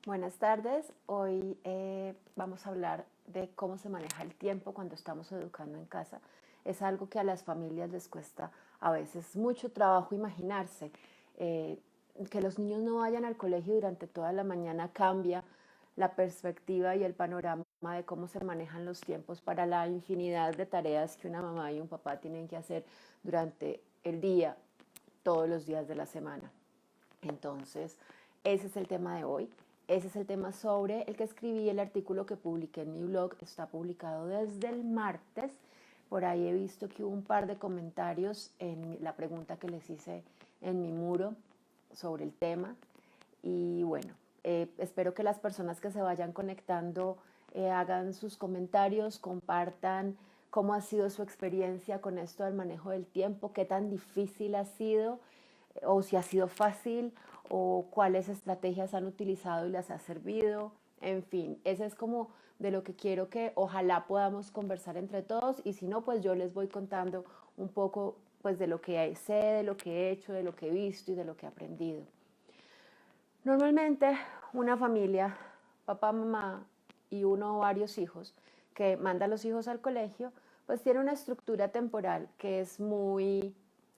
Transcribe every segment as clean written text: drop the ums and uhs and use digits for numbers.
Buenas tardes. Hoy vamos a hablar de cómo se maneja el tiempo cuando estamos educando en casa. Es algo que a las familias les cuesta a veces mucho trabajo imaginarse. Eh, que los niños no vayan al colegio durante toda la mañana cambia la perspectiva y el panorama de cómo se manejan los tiempos para la infinidad de tareas que una mamá y un papá tienen que hacer durante el día, todos los días de la semana. Entonces, ese es el tema de hoy. Ese es el tema sobre el que escribí. El artículo que publiqué en mi blog está publicado desde el martes. Por ahí he visto que hubo un par de comentarios en la pregunta que les hice en mi muro sobre el tema. Y bueno, espero que las personas que se vayan conectando hagan sus comentarios, compartan cómo ha sido su experiencia con esto del manejo del tiempo, qué tan difícil ha sido o si ha sido fácil o cuáles estrategias han utilizado y les ha servido. En fin, ese es como de lo que quiero que ojalá podamos conversar entre todos y si no, pues yo les voy contando un poco pues de lo que sé, de lo que he hecho, de lo que he visto y de lo que he aprendido. Normalmente una familia, papá, mamá y uno o varios hijos, que manda a los hijos al colegio, pues tiene una estructura temporal que es muy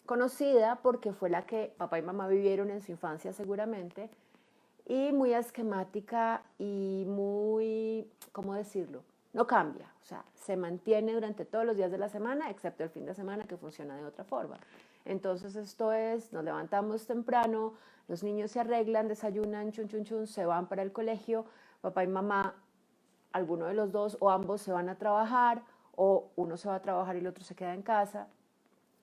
conocida porque fue la que papá y mamá vivieron en su infancia seguramente, y muy esquemática y muy, ¿cómo decirlo? No cambia, o sea, se mantiene durante todos los días de la semana, excepto el fin de semana que funciona de otra forma. Entonces esto es, nos levantamos temprano, los niños se arreglan, desayunan, chun, chun, chun, se van para el colegio, papá y mamá, alguno de los dos o ambos se van a trabajar, o uno se va a trabajar y el otro se queda en casa.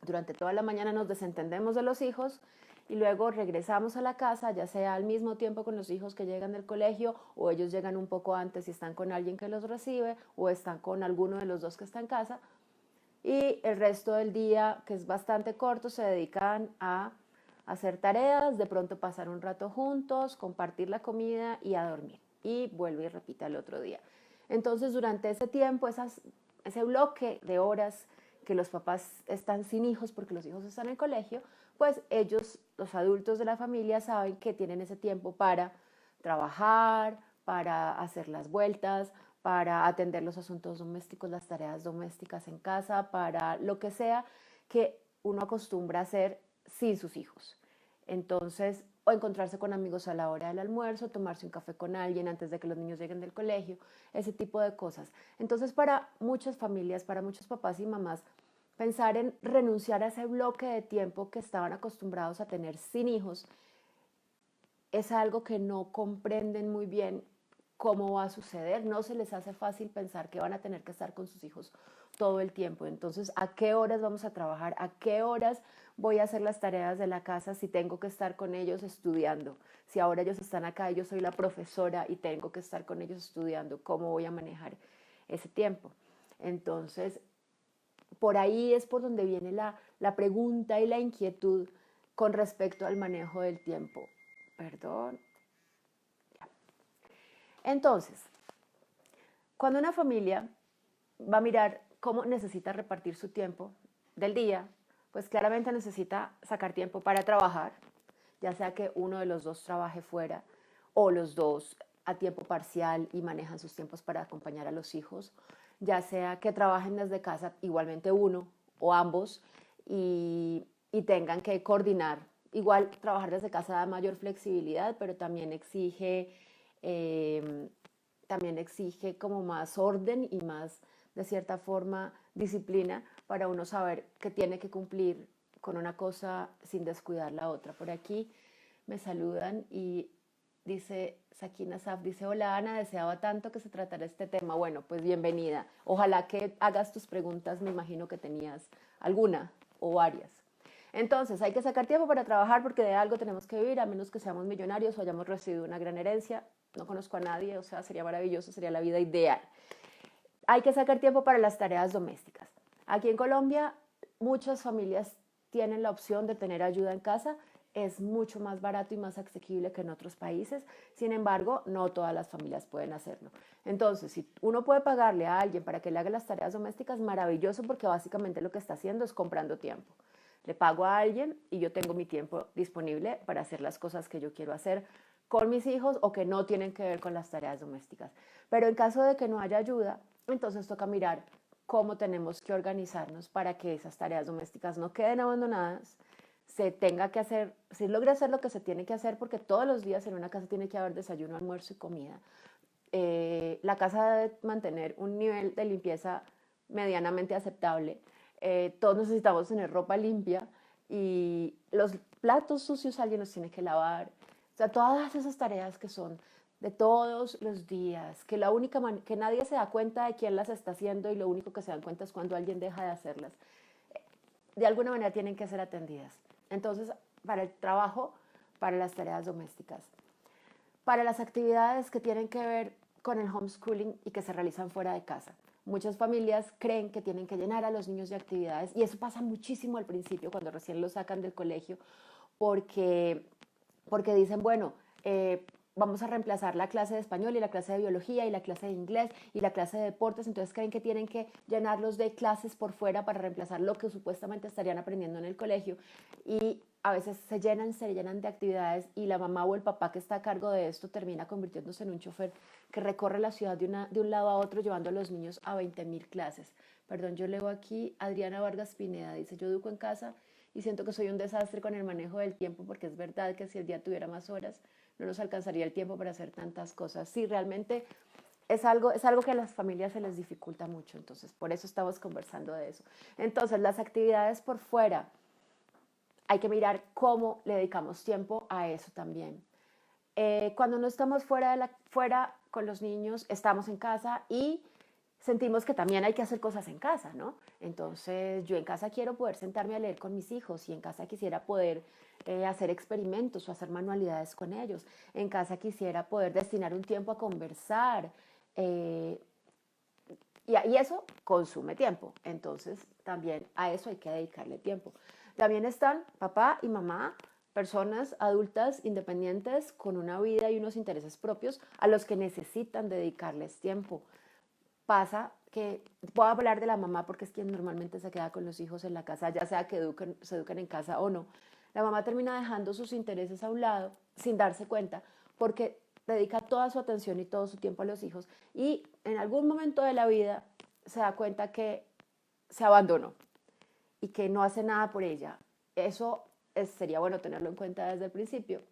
Durante toda la mañana nos desentendemos de los hijos y luego regresamos a la casa, ya sea al mismo tiempo con los hijos que llegan del colegio o ellos llegan un poco antes y están con alguien que los recibe o están con alguno de los dos que está en casa. Y el resto del día, que es bastante corto, se dedican a hacer tareas, de pronto pasar un rato juntos, compartir la comida y a dormir. Y vuelve y repite el otro día. Entonces, durante ese tiempo, ese bloque de horas que los papás están sin hijos porque los hijos están en el colegio, pues ellos, los adultos de la familia, saben que tienen ese tiempo para trabajar, para hacer las vueltas, para atender los asuntos domésticos, las tareas domésticas en casa, para lo que sea que uno acostumbra a hacer sin sus hijos. Entonces, o encontrarse con amigos a la hora del almuerzo, tomarse un café con alguien antes de que los niños lleguen del colegio, ese tipo de cosas. Entonces, para muchas familias, para muchos papás y mamás, pensar en renunciar a ese bloque de tiempo que estaban acostumbrados a tener sin hijos es algo que no comprenden muy bien cómo va a suceder. No se les hace fácil pensar que van a tener que estar con sus hijos todo el tiempo. Entonces, ¿a qué horas vamos a trabajar? ¿A qué horas voy a hacer las tareas de la casa si tengo que estar con ellos estudiando? Si ahora ellos están acá y yo soy la profesora y tengo que estar con ellos estudiando, ¿cómo voy a manejar ese tiempo? Entonces, por ahí es por donde viene la pregunta y la inquietud con respecto al manejo del tiempo. Perdón. Entonces, cuando una familia va a mirar cómo necesita repartir su tiempo del día, pues claramente necesita sacar tiempo para trabajar, ya sea que uno de los dos trabaje fuera o los dos a tiempo parcial y manejan sus tiempos para acompañar a los hijos, ya sea que trabajen desde casa igualmente uno o ambos y tengan que coordinar. Igual trabajar desde casa da mayor flexibilidad, pero eh, también exige como más orden y más, de cierta forma, disciplina para uno saber que tiene que cumplir con una cosa sin descuidar la otra. Por aquí me saludan y dice Sakina Saf, dice, hola Ana, deseaba tanto que se tratara este tema. Bueno, pues bienvenida. Ojalá que hagas tus preguntas, me imagino que tenías alguna o varias. Entonces, hay que sacar tiempo para trabajar porque de algo tenemos que vivir, a menos que seamos millonarios o hayamos recibido una gran herencia. No conozco a nadie, o sea, sería maravilloso, sería la vida ideal. Hay que sacar tiempo para las tareas domésticas. Aquí en Colombia, muchas familias tienen la opción de tener ayuda en casa. Es mucho más barato y más asequible que en otros países. Sin embargo, no todas las familias pueden hacerlo. Entonces, si uno puede pagarle a alguien para que le haga las tareas domésticas, maravilloso, porque básicamente lo que está haciendo es comprando tiempo. Le pago a alguien y yo tengo mi tiempo disponible para hacer las cosas que yo quiero hacer con mis hijos o que no tienen que ver con las tareas domésticas. Pero en caso de que no haya ayuda, entonces toca mirar cómo tenemos que organizarnos para que esas tareas domésticas no queden abandonadas, se tenga que hacer, se logre hacer lo que se tiene que hacer, porque todos los días en una casa tiene que haber desayuno, almuerzo y comida. La casa debe mantener un nivel de limpieza medianamente aceptable. Todos necesitamos tener ropa limpia y los platos sucios alguien los tiene que lavar. O sea, todas esas tareas que son de todos los días, que, que nadie se da cuenta de quién las está haciendo y lo único que se dan cuenta es cuando alguien deja de hacerlas, de alguna manera tienen que ser atendidas. Entonces, para el trabajo, para las tareas domésticas, para las actividades que tienen que ver con el homeschooling y que se realizan fuera de casa. Muchas familias creen que tienen que llenar a los niños de actividades y eso pasa muchísimo al principio cuando recién los sacan del colegio porque, porque dicen, bueno, vamos a reemplazar la clase de español y la clase de biología y la clase de inglés y la clase de deportes, entonces creen que tienen que llenarlos de clases por fuera para reemplazar lo que supuestamente estarían aprendiendo en el colegio y a veces se llenan de actividades y la mamá o el papá que está a cargo de esto termina convirtiéndose en un chofer que recorre la ciudad de un lado a otro llevando a los niños a 20.000 clases. Perdón, yo leo aquí, Adriana Vargas Pineda dice, yo educo en casa y siento que soy un desastre con el manejo del tiempo porque es verdad que si el día tuviera más horas no nos alcanzaría el tiempo para hacer tantas cosas. Sí, realmente es algo que a las familias se les dificulta mucho, entonces por eso estamos conversando de eso. Entonces, las actividades por fuera, hay que mirar cómo le dedicamos tiempo a eso también. Cuando no estamos fuera con los niños, estamos en casa y sentimos que también hay que hacer cosas en casa, ¿no? Entonces yo en casa quiero poder sentarme a leer con mis hijos y en casa quisiera poder hacer experimentos o hacer manualidades con ellos. En casa quisiera poder destinar un tiempo a conversar. eh, y eso consume tiempo. Entonces también a eso hay que dedicarle tiempo. También están papá y mamá, personas adultas independientes con una vida y unos intereses propios a los que necesitan dedicarles tiempo. Pasa que, puedo hablar de la mamá porque es quien normalmente se queda con los hijos en la casa, ya sea que se eduquen en casa o no. La mamá termina dejando sus intereses a un lado sin darse cuenta porque dedica toda su atención y todo su tiempo a los hijos y en algún momento de la vida se da cuenta que se abandonó y que no hace nada por ella. Eso sería bueno tenerlo en cuenta desde el principio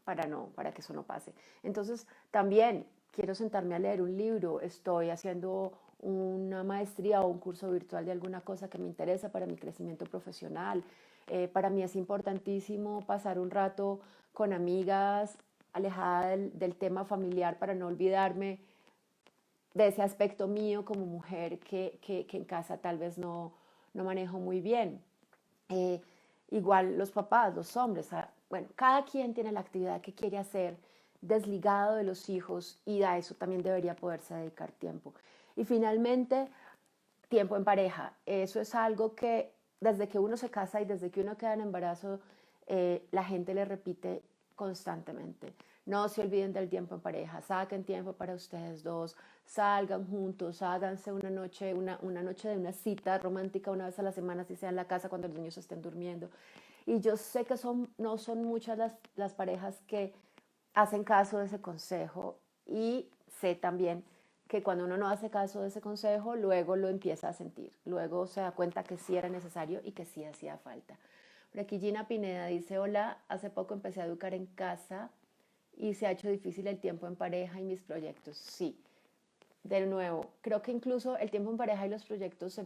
para que eso no pase. Entonces, también quiero sentarme a leer un libro, estoy haciendo una maestría o un curso virtual de alguna cosa que me interesa para mi crecimiento profesional. Para mí es importantísimo pasar un rato con amigas, alejada del tema familiar para no olvidarme de ese aspecto mío como mujer que en casa tal vez no manejo muy bien. Eh, Igual los papás, los hombres, bueno, cada quien tiene la actividad que quiere hacer desligado de los hijos y a eso también debería poderse dedicar tiempo. Y finalmente, tiempo en pareja. Eso es algo que desde que uno se casa y desde que uno queda en embarazo, la gente le repite constantemente. No se olviden del tiempo en pareja, saquen tiempo para ustedes dos, salgan juntos, háganse una noche de una cita romántica una vez a la semana, si sea en la casa cuando los niños estén durmiendo. Y yo sé que no son muchas las parejas que hacen caso de ese consejo y sé también que cuando uno no hace caso de ese consejo, luego lo empieza a sentir. Luego se da cuenta que sí era necesario y que sí hacía falta. Por aquí Gina Pineda dice, hola, hace poco empecé a educar en casa y se ha hecho difícil el tiempo en pareja y mis proyectos. Sí, de nuevo, creo que incluso el tiempo en pareja y los proyectos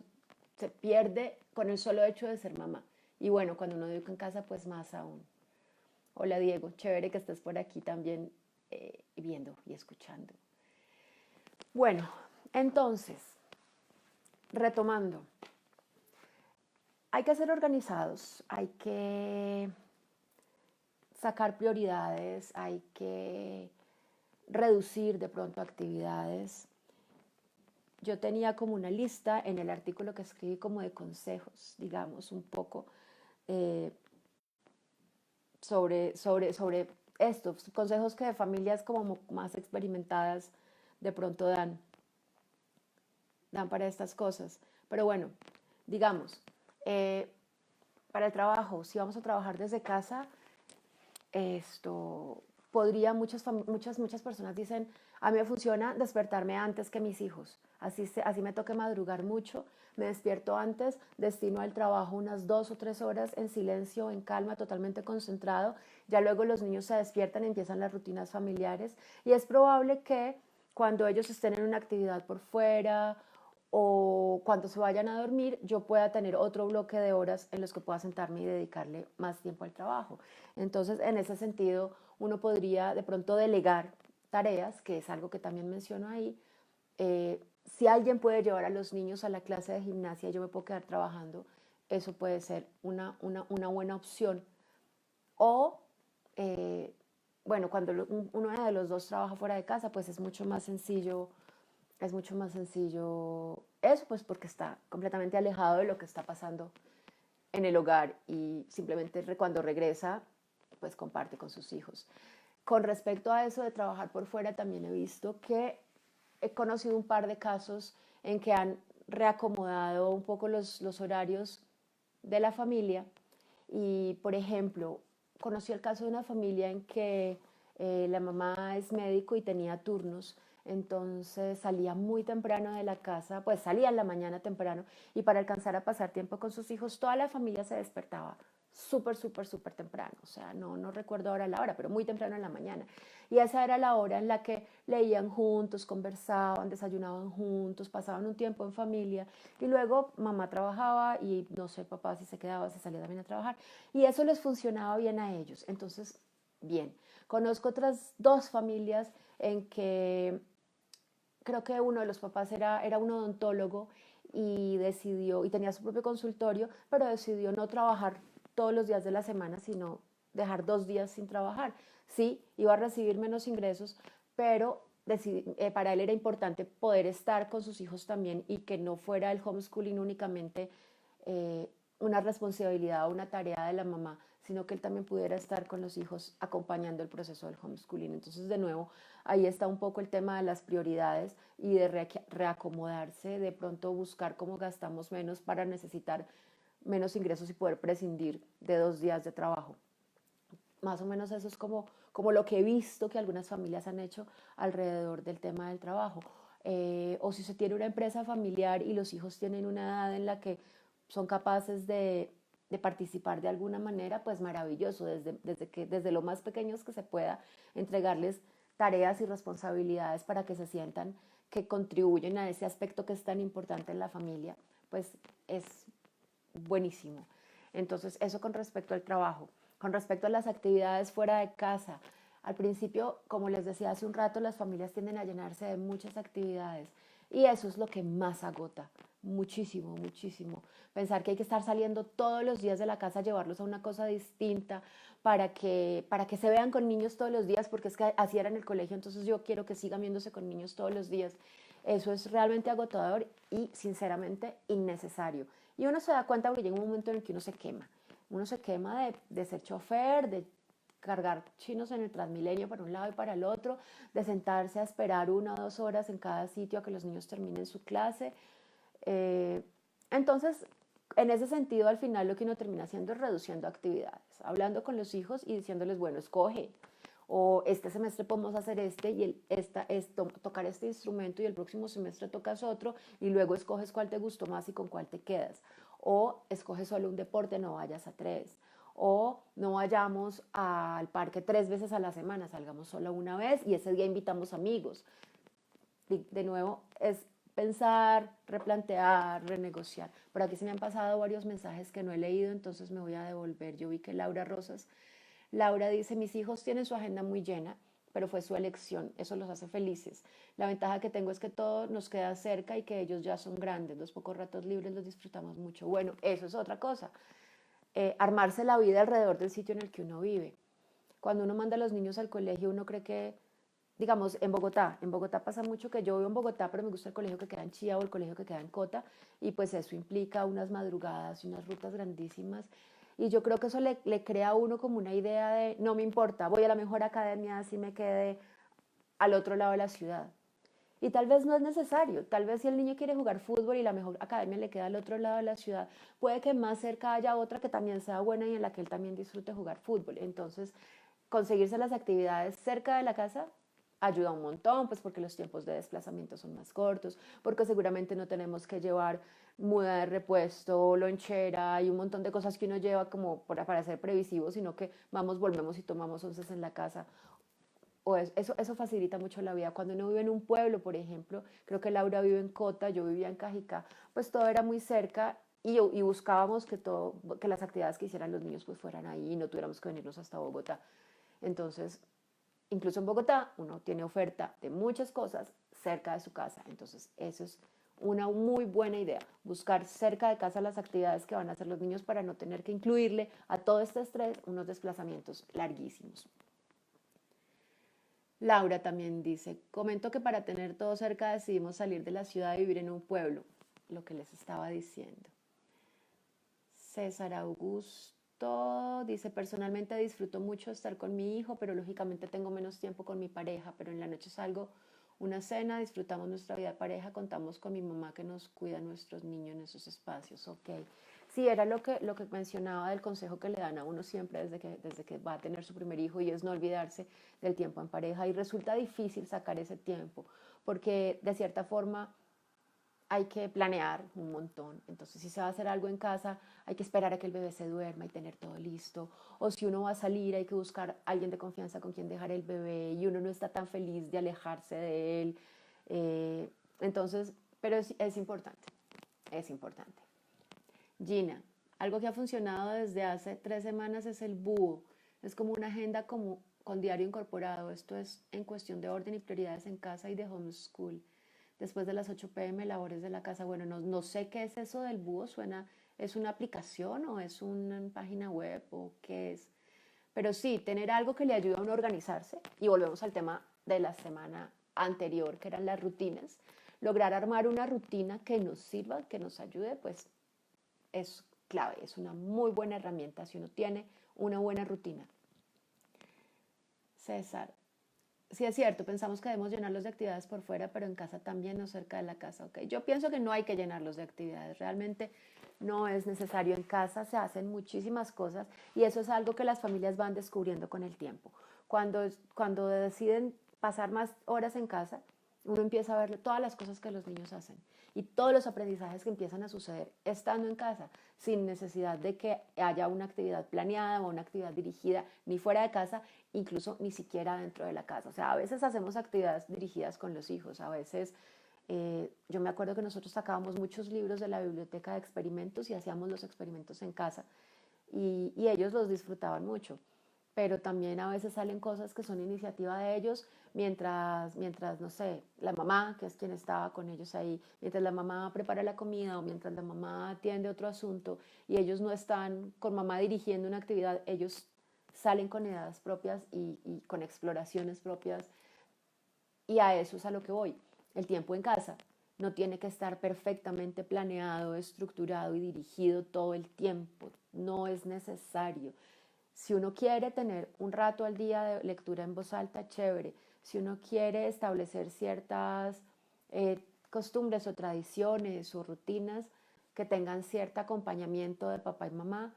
se pierde con el solo hecho de ser mamá. Y bueno, cuando uno educa en casa, pues más aún. Hola Diego, chévere que estés por aquí también viendo y escuchando. Bueno, entonces, retomando, hay que ser organizados, hay que sacar prioridades, hay que reducir de pronto actividades. Yo tenía como una lista en el artículo que escribí como de consejos, digamos, un poco eh, sobre estos consejos que de familias como más experimentadas de pronto dan para estas cosas. Pero bueno, digamos, eh, para el trabajo, si vamos a trabajar desde casa, esto podría, muchas personas dicen, a mí me funciona despertarme antes que mis hijos, así me toque madrugar mucho, me despierto antes, destino al trabajo unas 2 o 3 horas en silencio, en calma, totalmente concentrado, ya luego los niños se despiertan y empiezan las rutinas familiares y es probable que cuando ellos estén en una actividad por fuera o cuando se vayan a dormir, yo pueda tener otro bloque de horas en los que pueda sentarme y dedicarle más tiempo al trabajo. Entonces, en ese sentido, uno podría de pronto delegar tareas, que es algo que también menciono ahí. Si alguien puede llevar a los niños a la clase de gimnasia y yo me puedo quedar trabajando, eso puede ser una buena opción. O, eh, bueno, cuando uno de los dos trabaja fuera de casa, pues es mucho más sencillo eso, pues porque está completamente alejado de lo que está pasando en el hogar y simplemente cuando regresa, pues comparte con sus hijos. Con respecto a eso de trabajar por fuera, también he visto que he conocido un par de casos en que han reacomodado un poco los horarios de la familia y, por ejemplo, conocí el caso de una familia en que la mamá es médico y tenía turnos, entonces salía muy temprano de la casa, pues salía en la mañana temprano y para alcanzar a pasar tiempo con sus hijos, toda la familia se despertaba súper temprano, o sea, no recuerdo ahora la hora, pero muy temprano en la mañana. Y esa era la hora en la que leían juntos, conversaban, desayunaban juntos, pasaban un tiempo en familia y luego mamá trabajaba y no sé, papá si se quedaba, si salía también a trabajar y eso les funcionaba bien a ellos. Entonces, bien, conozco otras dos familias en que creo que uno de los papás era un odontólogo y decidió, y tenía su propio consultorio, pero decidió no trabajar todos los días de la semana, sino dejar 2 días sin trabajar. Sí, iba a recibir menos ingresos, pero para él era importante poder estar con sus hijos también y que no fuera el homeschooling únicamente eh, una responsabilidad o una tarea de la mamá, sino que él también pudiera estar con los hijos acompañando el proceso del homeschooling. Entonces, de nuevo, ahí está un poco el tema de las prioridades y de reacomodarse, de pronto buscar cómo gastamos menos para necesitar menos ingresos y poder prescindir de 2 días de trabajo. Más o menos eso es como lo que he visto que algunas familias han hecho alrededor del tema del trabajo. O si se tiene una empresa familiar y los hijos tienen una edad en la que son capaces de participar de alguna manera, pues maravilloso, desde lo más pequeños que se pueda entregarles tareas y responsabilidades para que se sientan que contribuyen a ese aspecto que es tan importante en la familia, pues es buenísimo. Entonces, eso con respecto al trabajo. Con respecto a las actividades fuera de casa, al principio, como les decía hace un rato, las familias tienden a llenarse de muchas actividades y eso es lo que más agota, muchísimo, muchísimo. Pensar que hay que estar saliendo todos los días de la casa, llevarlos a una cosa distinta para que se vean con niños todos los días, porque es que así era en el colegio, entonces yo quiero que sigan viéndose con niños todos los días. Eso es realmente agotador y sinceramente innecesario. Y uno se da cuenta porque llega un momento en el que uno se quema. Uno se quema de ser chofer, de cargar chinos en el Transmilenio para un lado y para el otro, de sentarse a esperar 1 o 2 horas en cada sitio a que los niños terminen su clase. Eh, entonces, en ese sentido, al final lo que uno termina haciendo es reduciendo actividades, hablando con los hijos y diciéndoles, bueno, escoge, o este semestre podemos hacer este y tocar este instrumento y el próximo semestre tocas otro y luego escoges cuál te gustó más y con cuál te quedas. O escoges solo un deporte, no vayas a tres. O no vayamos al parque 3 veces a la semana, salgamos solo una vez y ese día invitamos amigos. De nuevo, es pensar, replantear, renegociar. Por aquí se me han pasado varios mensajes que no he leído, entonces me voy a devolver. Yo vi que Laura dice, mis hijos tienen su agenda muy llena, pero fue su elección, eso los hace felices. La ventaja que tengo es que todo nos queda cerca y que ellos ya son grandes, los pocos ratos libres los disfrutamos mucho. Bueno, eso es otra cosa, armarse la vida alrededor del sitio en el que uno vive. Cuando uno manda a los niños al colegio, uno cree que, digamos, en Bogotá pasa mucho que yo vivo en Bogotá, pero me gusta el colegio que queda en Chía o el colegio que queda en Cota, y pues eso implica unas madrugadas y unas rutas grandísimas. Y yo creo que eso le crea a uno como una idea de, no me importa, voy a la mejor academia, así me quede al otro lado de la ciudad. Y tal vez no es necesario, tal vez si el niño quiere jugar fútbol y la mejor academia le queda al otro lado de la ciudad, puede que más cerca haya otra que también sea buena y en la que él también disfrute jugar fútbol. Entonces, conseguirse las actividades cerca de la casa ayuda un montón, pues porque los tiempos de desplazamiento son más cortos, porque seguramente no tenemos que llevar muda de repuesto, lonchera y un montón de cosas que uno lleva como para ser previsivo, sino que vamos, volvemos y tomamos onces en la casa. Eso facilita mucho la vida. Cuando uno vive en un pueblo, por ejemplo, creo que Laura vive en Cota, yo vivía en Cajicá, pues todo era muy cerca y buscábamos que las actividades que hicieran los niños pues fueran ahí y no tuviéramos que venirnos hasta Bogotá. Entonces, incluso en Bogotá, uno tiene oferta de muchas cosas cerca de su casa. Entonces, eso es una muy buena idea, buscar cerca de casa las actividades que van a hacer los niños para no tener que incluirle a todo este estrés unos desplazamientos larguísimos. Laura también dice, comento que para tener todo cerca decidimos salir de la ciudad y vivir en un pueblo, lo que les estaba diciendo. César Augusto dice, personalmente disfruto mucho estar con mi hijo, pero lógicamente tengo menos tiempo con mi pareja, pero en la noche salgo una cena, disfrutamos nuestra vida de pareja, contamos con mi mamá que nos cuida a nuestros niños en esos espacios, ok. Sí, era lo que mencionaba del consejo que le dan a uno siempre desde que va a tener su primer hijo y es no olvidarse del tiempo en pareja y resulta difícil sacar ese tiempo porque de cierta forma hay que planear un montón. Entonces, si se va a hacer algo en casa, hay que esperar a que el bebé se duerma y tener todo listo. O si uno va a salir, hay que buscar a alguien de confianza con quien dejar el bebé y uno no está tan feliz de alejarse de él. Entonces, pero es importante, es importante. Gina, algo que ha funcionado desde hace 3 semanas es el búho. Es como una agenda como con diario incorporado. Esto es en cuestión de orden y prioridades en casa y de homeschool. Después de las 8 p.m. labores de la casa. Bueno, no sé qué es eso del búho. Suena, ¿es una aplicación o es una página web o qué es? Pero sí, tener algo que le ayude a uno a organizarse. Y volvemos al tema de la semana anterior, que eran las rutinas. Lograr armar una rutina que nos sirva, que nos ayude, pues es clave, es una muy buena herramienta si uno tiene una buena rutina. César, sí es cierto, pensamos que debemos llenarlos de actividades por fuera, pero en casa también, no cerca de la casa. Okay. Yo pienso que no hay que llenarlos de actividades, realmente no es necesario. En casa se hacen muchísimas cosas y eso es algo que las familias van descubriendo con el tiempo. Cuando deciden pasar más horas en casa, uno empieza a ver todas las cosas que los niños hacen y todos los aprendizajes que empiezan a suceder estando en casa, sin necesidad de que haya una actividad planeada o una actividad dirigida ni fuera de casa, incluso ni siquiera dentro de la casa. O sea, a veces hacemos actividades dirigidas con los hijos, a veces yo me acuerdo que nosotros sacábamos muchos libros de la biblioteca de experimentos y hacíamos los experimentos en casa y ellos los disfrutaban mucho, pero también a veces salen cosas que son iniciativa de ellos mientras, no sé, la mamá, que es quien estaba con ellos ahí, mientras la mamá prepara la comida o mientras la mamá atiende otro asunto y ellos no están con mamá dirigiendo una actividad, ellos salen con ideas propias y con exploraciones propias y a eso es a lo que voy. El tiempo en casa no tiene que estar perfectamente planeado, estructurado y dirigido todo el tiempo. No es necesario. Si uno quiere tener un rato al día de lectura en voz alta, chévere. Si uno quiere establecer ciertas costumbres o tradiciones o rutinas que tengan cierto acompañamiento de papá y mamá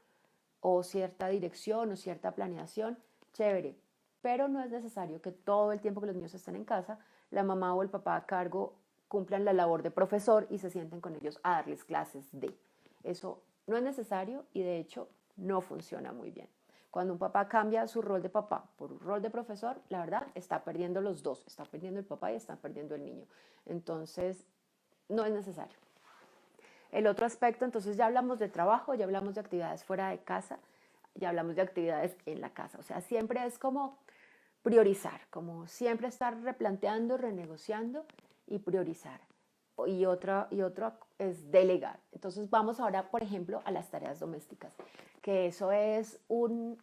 o cierta dirección o cierta planeación, chévere. Pero no es necesario que todo el tiempo que los niños estén en casa, la mamá o el papá a cargo cumplan la labor de profesor y se sienten con ellos a darles clases de. Eso no es necesario y de hecho no funciona muy bien. Cuando un papá cambia su rol de papá por un rol de profesor, la verdad está perdiendo los dos, está perdiendo el papá y está perdiendo el niño. Entonces, no es necesario. El otro aspecto, entonces ya hablamos de trabajo, ya hablamos de actividades fuera de casa, ya hablamos de actividades en la casa. O sea, siempre es como priorizar, como siempre estar replanteando, renegociando y priorizar. Y otro es delegar. Entonces vamos ahora, por ejemplo, a las tareas domésticas, que eso es un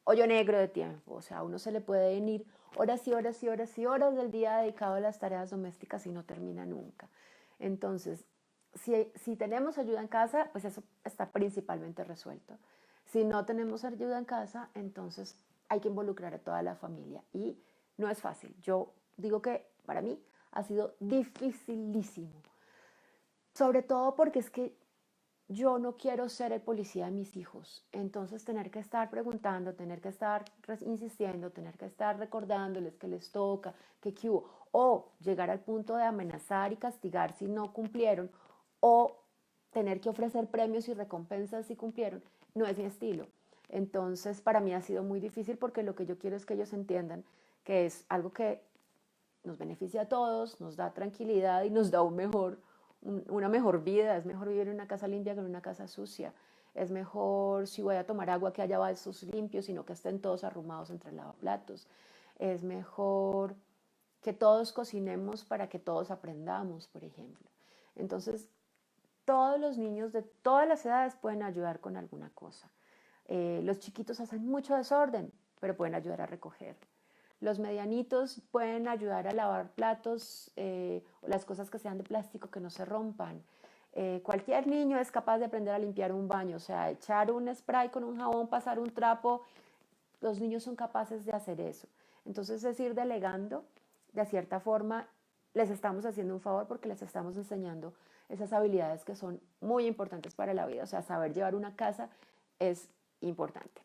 hoyo negro de tiempo. O sea, a uno se le puede venir horas y horas y horas y horas del día dedicado a las tareas domésticas y no termina nunca. Entonces, si tenemos ayuda en casa, pues eso está principalmente resuelto. Si no tenemos ayuda en casa, entonces hay que involucrar a toda la familia y no es fácil. Yo digo que para mí ha sido dificilísimo. Sobre todo porque es que yo no quiero ser el policía de mis hijos. Entonces tener que estar preguntando, tener que estar insistiendo, tener que estar recordándoles que les toca, que qué hubo, o llegar al punto de amenazar y castigar si no cumplieron, o tener que ofrecer premios y recompensas si cumplieron, no es mi estilo. Entonces para mí ha sido muy difícil porque lo que yo quiero es que ellos entiendan que es algo que nos beneficia a todos, nos da tranquilidad y nos da una mejor vida. Es mejor vivir en una casa limpia que en una casa sucia. Es mejor, si voy a tomar agua, que haya vasos limpios, sino que estén todos arrumados entre lavaplatos. Es mejor que todos cocinemos para que todos aprendamos, por ejemplo. Entonces, todos los niños de todas las edades pueden ayudar con alguna cosa. Los chiquitos hacen mucho desorden, pero pueden ayudar a recoger. Los medianitos pueden ayudar a lavar platos o las cosas que sean de plástico que no se rompan. Cualquier niño es capaz de aprender a limpiar un baño, o sea, echar un spray con un jabón, pasar un trapo. Los niños son capaces de hacer eso. Entonces es ir delegando, de cierta forma, les estamos haciendo un favor porque les estamos enseñando esas habilidades que son muy importantes para la vida. O sea, saber llevar una casa es importante,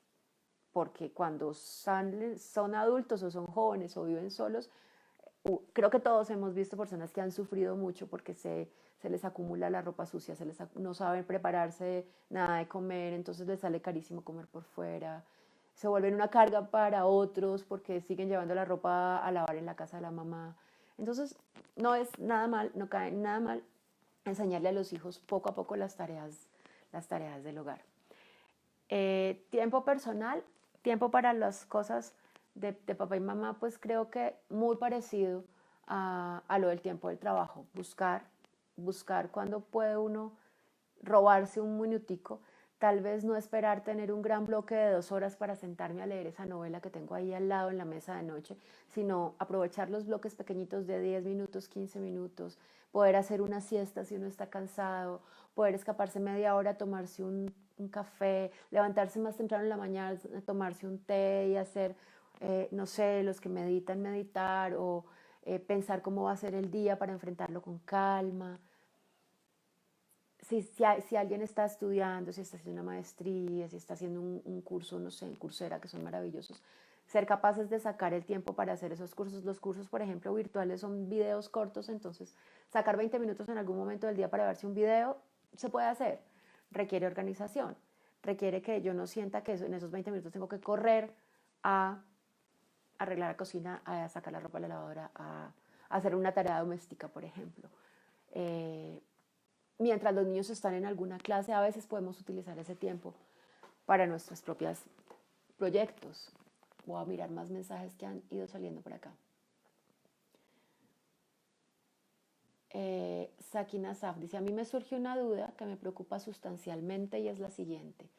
porque cuando son adultos o son jóvenes o viven solos, creo que todos hemos visto personas que han sufrido mucho porque se les acumula la ropa sucia, no saben prepararse nada de comer, entonces les sale carísimo comer por fuera, se vuelven una carga para otros porque siguen llevando la ropa a lavar en la casa de la mamá. Entonces, no es nada mal, no cae nada mal enseñarle a los hijos poco a poco las tareas del hogar. Tiempo personal, tiempo para las cosas de papá y mamá, pues creo que muy parecido a lo del tiempo del trabajo. Buscar cuándo puede uno robarse un minutico, tal vez no esperar tener un gran bloque de 2 horas para sentarme a leer esa novela que tengo ahí al lado en la mesa de noche, sino aprovechar los bloques pequeñitos de 10 minutos, 15 minutos, poder hacer una siesta si uno está cansado, poder escaparse media hora, tomarse un café, levantarse más temprano en la mañana, tomarse un té y hacer, no sé, los que meditar o pensar cómo va a ser el día para enfrentarlo con calma. Si alguien está estudiando, si está haciendo una maestría, si está haciendo un curso, no sé, en Coursera, que son maravillosos, ser capaces de sacar el tiempo para hacer esos cursos. Los cursos, por ejemplo, virtuales son videos cortos, entonces sacar 20 minutos en algún momento del día para verse un video se puede hacer. Requiere organización, requiere que yo no sienta que en esos 20 minutos tengo que correr a arreglar la cocina, a sacar la ropa de la lavadora, a hacer una tarea doméstica, por ejemplo. Mientras los niños están en alguna clase, a veces podemos utilizar ese tiempo para nuestros propios proyectos. Voy a mirar más mensajes que han ido saliendo por acá. Sakina Saf dice, a mí me surge una duda que me preocupa sustancialmente y es la siguiente.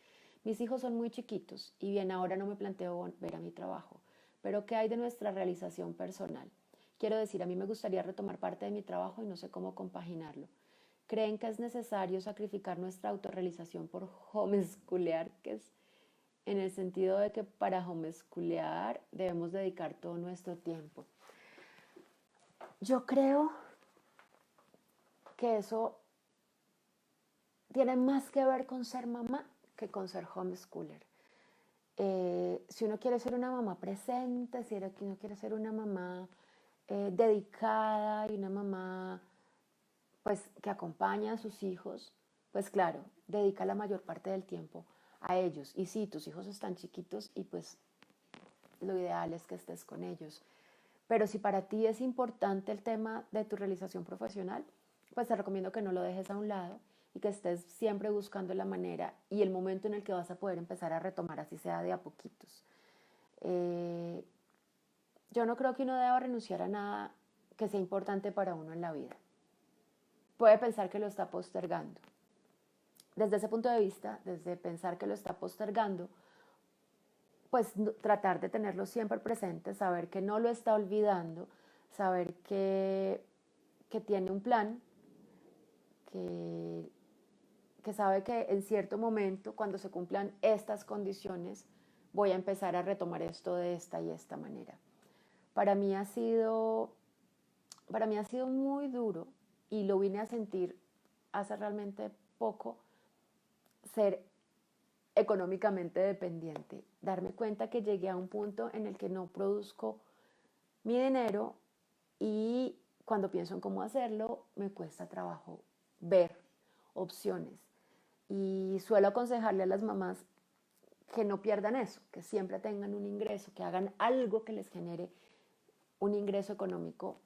Mis hijos son muy chiquitos y bien ahora no me planteo volver a mi trabajo, pero ¿qué hay de nuestra realización personal? Quiero decir, a mí me gustaría retomar parte de mi trabajo y no sé cómo compaginarlo. ¿Creen que es necesario sacrificar nuestra autorrealización por homeschoolear? Que es en el sentido de que para homeschoolear debemos dedicar todo nuestro tiempo. Yo creo que eso tiene más que ver con ser mamá que con ser homeschooler. Si uno quiere ser una mamá presente, si uno quiere ser una mamá dedicada y una mamá pues que acompaña a sus hijos, pues claro, dedica la mayor parte del tiempo a ellos. Y sí, tus hijos están chiquitos y pues lo ideal es que estés con ellos. Pero si para ti es importante el tema de tu realización profesional, pues te recomiendo que no lo dejes a un lado y que estés siempre buscando la manera y el momento en el que vas a poder empezar a retomar, así sea de a poquitos. Yo no creo que uno deba renunciar a nada que sea importante para uno en la vida. Puede pensar que lo está postergando. Desde ese punto de vista, desde pensar que lo está postergando, pues tratar de tenerlo siempre presente, saber que no lo está olvidando, saber que tiene un plan, que sabe que en cierto momento, cuando se cumplan estas condiciones, voy a empezar a retomar esto de esta y esta manera. Para mí ha sido para mí ha sido muy duro y lo vine a sentir hace realmente poco, ser económicamente dependiente, darme cuenta que llegué a un punto en el que no produzco mi dinero y cuando pienso en cómo hacerlo, me cuesta trabajo ver opciones. Y suelo aconsejarle a las mamás que no pierdan eso, que siempre tengan un ingreso, que hagan algo que les genere un ingreso económico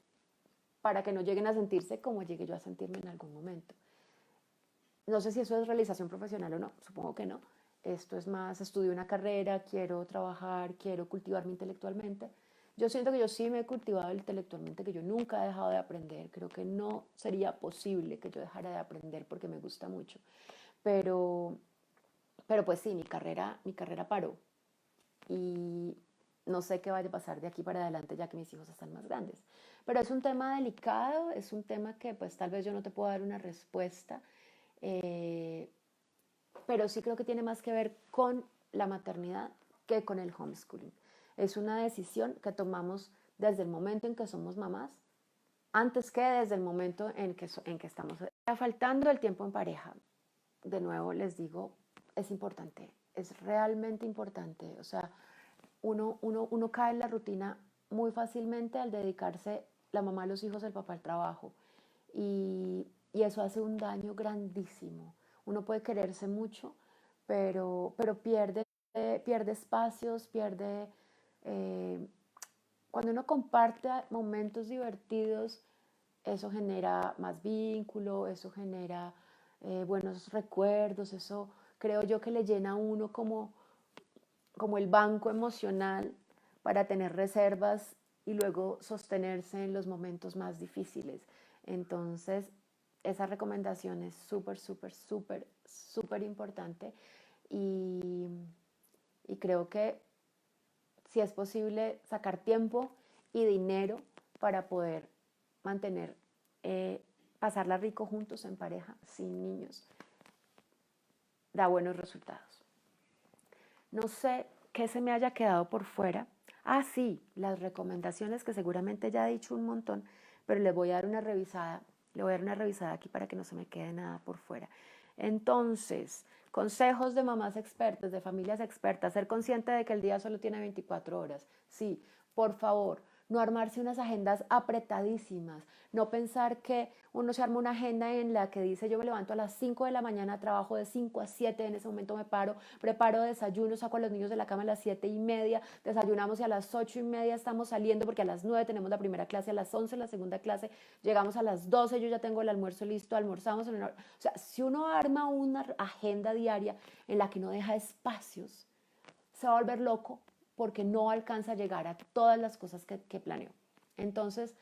para que no lleguen a sentirse como llegué yo a sentirme en algún momento. No sé si eso es realización profesional o no, supongo que no. Esto es más, estudio una carrera, quiero trabajar, quiero cultivarme intelectualmente. Yo siento que yo sí me he cultivado intelectualmente, que yo nunca he dejado de aprender. Creo que no sería posible que yo dejara de aprender porque me gusta mucho. Pero, pero pues sí, mi carrera paró. Y no sé qué vaya a pasar de aquí para adelante ya que mis hijos están más grandes. Pero es un tema delicado, es un tema que pues tal vez yo no te puedo dar una respuesta, eh, pero sí creo que tiene más que ver con la maternidad que con el homeschooling. Es una decisión que tomamos desde el momento en que somos mamás, antes que desde el momento en que estamos. Está faltando el tiempo en pareja. De nuevo les digo, es importante, es realmente importante. O sea, uno cae en la rutina muy fácilmente al dedicarse la mamá a los hijos, el papá al trabajo. Y eso hace un daño grandísimo. Uno puede quererse mucho, pero pierde espacios, pierde... eh, cuando uno comparte momentos divertidos, eso genera más vínculo, eso genera buenos recuerdos, eso creo yo que le llena a uno como el banco emocional para tener reservas y luego sostenerse en los momentos más difíciles. Entonces, esa recomendación es súper, súper, súper, súper importante y, y creo que si es posible sacar tiempo y dinero para poder mantener, pasarla rico juntos en pareja, sin niños, da buenos resultados. No sé qué se me haya quedado por fuera. Ah, sí, las recomendaciones que seguramente ya he dicho un montón, pero le voy a dar una revisada. Le voy a dar una revisada aquí para que no se me quede nada por fuera. Entonces, consejos de mamás expertas, de familias expertas, ser consciente de que el día solo tiene 24 horas. Sí, por favor, no armarse unas agendas apretadísimas, no pensar que uno se arma una agenda en la que dice yo me levanto a las 5 de la mañana, trabajo de 5 a 7, en ese momento me paro, preparo desayuno, saco a los niños de la cama a las 7:30, desayunamos y a las 8:30 estamos saliendo porque a las 9 tenemos la primera clase, a las 11 la segunda clase, llegamos a las 12, yo ya tengo el almuerzo listo, almorzamos. O sea, si uno arma una agenda diaria en la que no deja espacios, se va a volver loco porque no alcanza a llegar a todas las cosas que planeó. Entonces,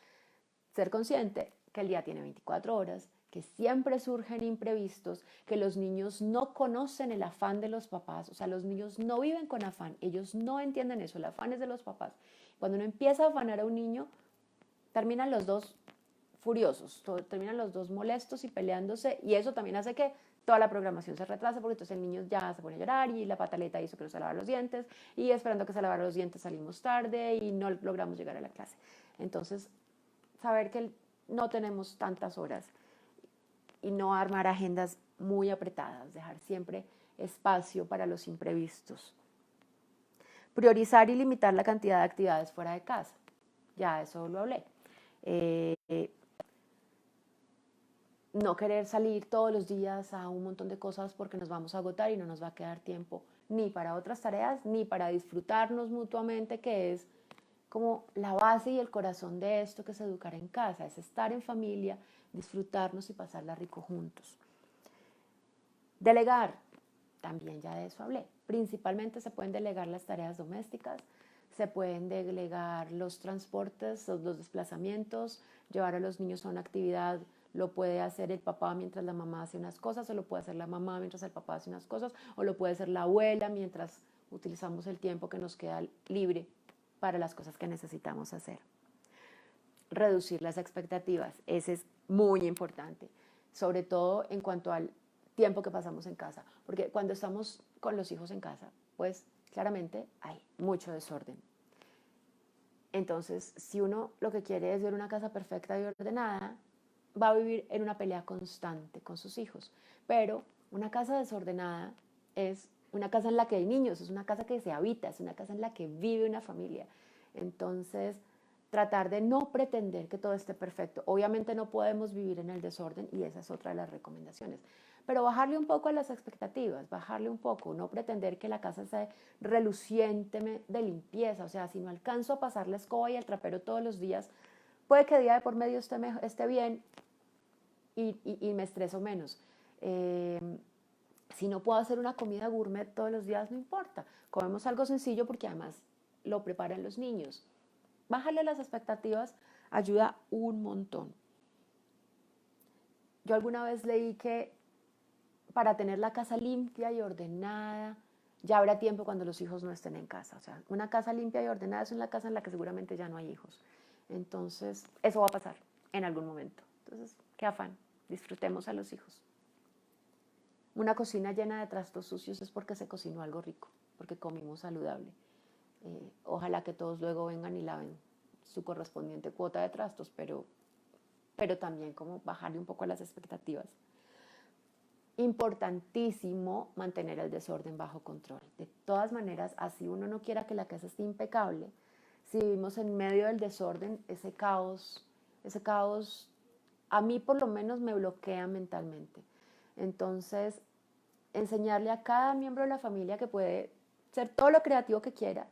ser consciente que el día tiene 24 horas, que siempre surgen imprevistos, que los niños no conocen el afán de los papás, o sea, los niños no viven con afán, ellos no entienden eso, el afán es de los papás. Cuando uno empieza a afanar a un niño, terminan los dos furiosos, terminan los dos molestos y peleándose, y eso también hace que toda la programación se retrase, porque entonces el niño ya se pone a llorar y la pataleta hizo que no se lavara los dientes, y esperando que se lavara los dientes salimos tarde y no logramos llegar a la clase. Entonces, saber que no tenemos tantas horas y no armar agendas muy apretadas, dejar siempre espacio para los imprevistos. Priorizar y limitar la cantidad de actividades fuera de casa. Ya eso lo hablé. Eh, no querer salir todos los días a un montón de cosas porque nos vamos a agotar y no nos va a quedar tiempo ni para otras tareas ni para disfrutarnos mutuamente, que es como la base y el corazón de esto que es educar en casa, es estar en familia, disfrutarnos y pasarla rico juntos. Delegar, también ya de eso hablé. Principalmente se pueden delegar las tareas domésticas, se pueden delegar los transportes, los desplazamientos, llevar a los niños a una actividad lo puede hacer el papá mientras la mamá hace unas cosas, o lo puede hacer la mamá mientras el papá hace unas cosas, o lo puede hacer la abuela mientras utilizamos el tiempo que nos queda libre para las cosas que necesitamos hacer. Reducir las expectativas, ese es muy importante, sobre todo en cuanto al tiempo que pasamos en casa, porque cuando estamos con los hijos en casa, pues claramente hay mucho desorden. Entonces, si uno lo que quiere es ver una casa perfecta y ordenada, va a vivir en una pelea constante con sus hijos. Pero una casa desordenada es una casa en la que hay niños, es una casa que se habita, es una casa en la que vive una familia. Entonces, tratar de no pretender que todo esté perfecto. Obviamente no podemos vivir en el desorden y esa es otra de las recomendaciones. Pero bajarle un poco a las expectativas, bajarle un poco, no pretender que la casa sea reluciente de limpieza. O sea, si no alcanzo a pasar la escoba y el trapero todos los días, puede que día de por medio esté bien y me estreso menos. Eh, si no puedo hacer una comida gourmet todos los días, no importa. Comemos algo sencillo porque además lo preparan los niños. Bájale las expectativas ayuda un montón. Yo alguna vez leí que para tener la casa limpia y ordenada, ya habrá tiempo cuando los hijos no estén en casa. O sea, una casa limpia y ordenada es una casa en la que seguramente ya no hay hijos. Entonces, eso va a pasar en algún momento. Entonces, qué afán, disfrutemos a los hijos. Una cocina llena de trastos sucios es porque se cocinó algo rico, porque comimos saludable. Ojalá que todos luego vengan y laven su correspondiente cuota de trastos, pero también como bajarle un poco a las expectativas. Importantísimo mantener el desorden bajo control. De todas maneras, así uno no quiera que la casa esté impecable, si vivimos en medio del desorden, ese caos a mí por lo menos me bloquea mentalmente. Entonces, enseñarle a cada miembro de la familia que puede ser todo lo creativo que quiera,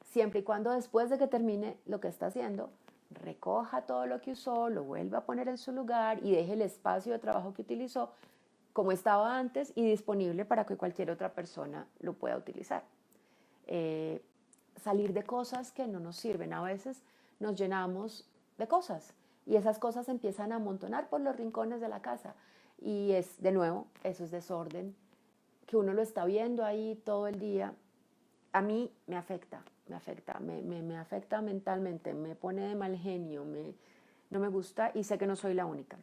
siempre y cuando después de que termine lo que está haciendo, recoja todo lo que usó, lo vuelva a poner en su lugar y deje el espacio de trabajo que utilizó como estaba antes y disponible para que cualquier otra persona lo pueda utilizar. Salir de cosas que no nos sirven. A veces nos llenamos de cosas y esas cosas empiezan a amontonar por los rincones de la casa y es, de nuevo, eso es desorden, que uno lo está viendo ahí todo el día. A mí me afecta mentalmente, me pone de mal genio, no me gusta y sé que no soy la única.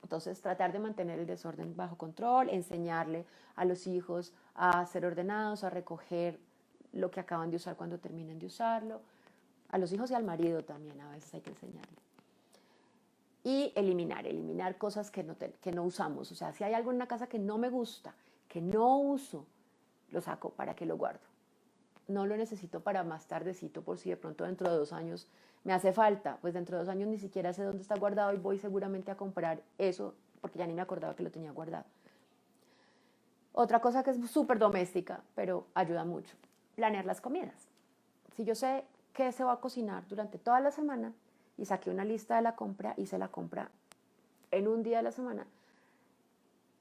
Entonces, tratar de mantener el desorden bajo control, enseñarle a los hijos a ser ordenados, a recoger lo que acaban de usar cuando terminen de usarlo. A los hijos y al marido también a veces hay que enseñarle. Y eliminar cosas que no usamos. O sea, si hay algo en una casa que no me gusta, que no uso, lo saco para que lo guardo. No lo necesito para más tardecito por si de pronto dentro de 2 años me hace falta. Pues dentro de 2 años ni siquiera sé dónde está guardado y voy seguramente a comprar eso porque ya ni me acordaba que lo tenía guardado. Otra cosa que es súper doméstica, pero ayuda mucho, planear las comidas. Si yo sé qué se va a cocinar durante toda la semana y saqué una lista de la compra, hice la compra en un día de la semana,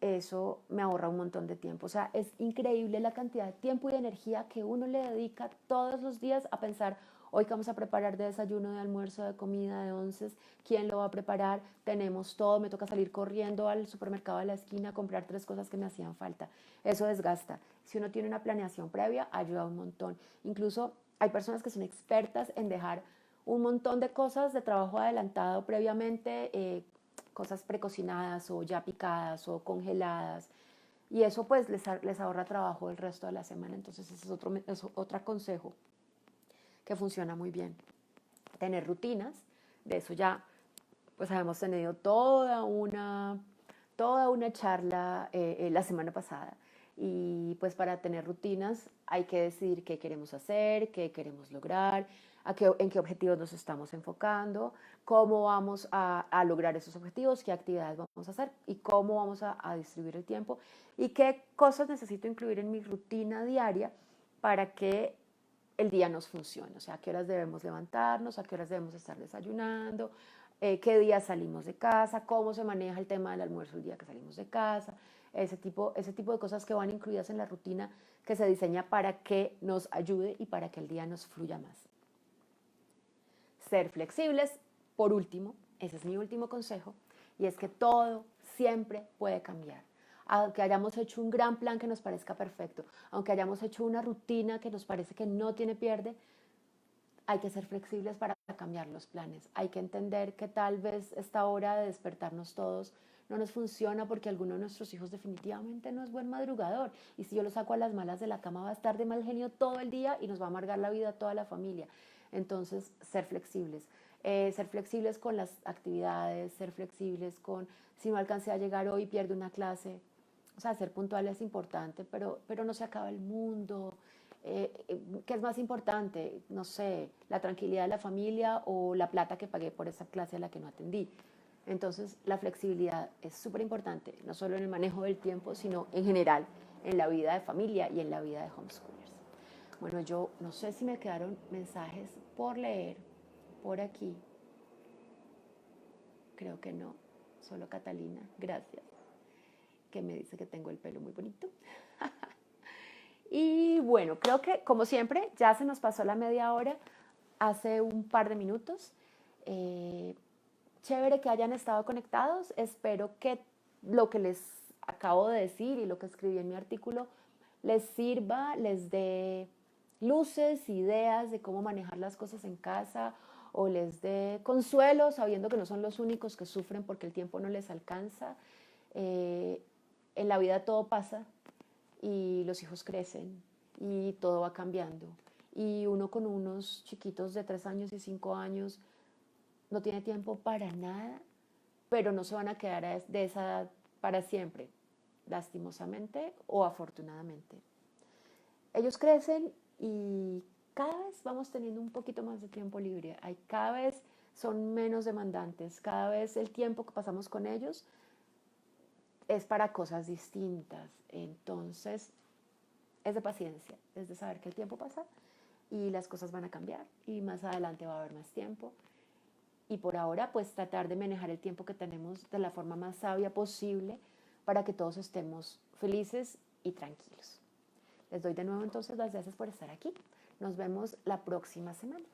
eso me ahorra un montón de tiempo. O sea, es increíble la cantidad de tiempo y de energía que uno le dedica todos los días a pensar, hoy que vamos a preparar de desayuno, de almuerzo, de comida, de onces, quién lo va a preparar, tenemos todo, me toca salir corriendo al supermercado de la esquina a comprar 3 cosas que me hacían falta. Eso desgasta. Si uno tiene una planeación previa, ayuda un montón. Incluso hay personas que son expertas en dejar un montón de cosas de trabajo adelantado previamente, cosas precocinadas o ya picadas o congeladas. Y eso pues les ahorra trabajo el resto de la semana. Entonces ese es otro consejo que funciona muy bien. Tener rutinas, de eso ya pues hemos tenido toda una charla la semana pasada. Y pues para tener rutinas hay que decidir qué queremos hacer, qué queremos lograr, en qué objetivos nos estamos enfocando, cómo vamos a lograr esos objetivos, qué actividades vamos a hacer y cómo vamos a distribuir el tiempo y qué cosas necesito incluir en mi rutina diaria para que el día nos funcione. O sea, a qué horas debemos levantarnos, a qué horas debemos estar desayunando, qué día salimos de casa, cómo se maneja el tema del almuerzo el día que salimos de casa, ese tipo de cosas que van incluidas en la rutina que se diseña para que nos ayude y para que el día nos fluya más. Ser flexibles, por último, ese es mi último consejo, y es que todo siempre puede cambiar. Aunque hayamos hecho un gran plan que nos parezca perfecto, aunque hayamos hecho una rutina que nos parece que no tiene pierde, hay que ser flexibles para cambiar los planes. Hay que entender que tal vez esta hora de despertarnos todos no nos funciona porque alguno de nuestros hijos definitivamente no es buen madrugador. Y si yo lo saco a las malas de la cama va a estar de mal genio todo el día y nos va a amargar la vida a toda la familia. Entonces, ser flexibles con las actividades, ser flexibles con si no alcancé a llegar hoy, pierdo una clase. O sea, ser puntual es importante, pero no se acaba el mundo. ¿Qué es más importante? No sé, la tranquilidad de la familia o la plata que pagué por esa clase a la que no atendí. Entonces, la flexibilidad es súper importante, no solo en el manejo del tiempo, sino en general, en la vida de familia y en la vida de homeschoolers. Bueno, yo no sé si me quedaron mensajes por leer por aquí. Creo que no, solo Catalina, gracias, que me dice que tengo el pelo muy bonito. Y bueno, creo que como siempre ya se nos pasó la media hora hace un par de minutos. Chévere que hayan estado conectados. Espero que lo que les acabo de decir y lo que escribí en mi artículo les sirva, les dé luces, ideas de cómo manejar las cosas en casa o les dé consuelo sabiendo que no son los únicos que sufren porque el tiempo no les alcanza. En la vida todo pasa y los hijos crecen y todo va cambiando. Y uno con unos chiquitos de 3 años y 5 años no tiene tiempo para nada, pero no se van a quedar de esa edad para siempre, lastimosamente o afortunadamente. Ellos crecen y cada vez vamos teniendo un poquito más de tiempo libre. Cada vez son menos demandantes, cada vez el tiempo que pasamos con ellos es para cosas distintas. Entonces, es de paciencia, es de saber que el tiempo pasa y las cosas van a cambiar y más adelante va a haber más tiempo. Y por ahora, pues tratar de manejar el tiempo que tenemos de la forma más sabia posible para que todos estemos felices y tranquilos. Les doy de nuevo entonces las gracias por estar aquí. Nos vemos la próxima semana.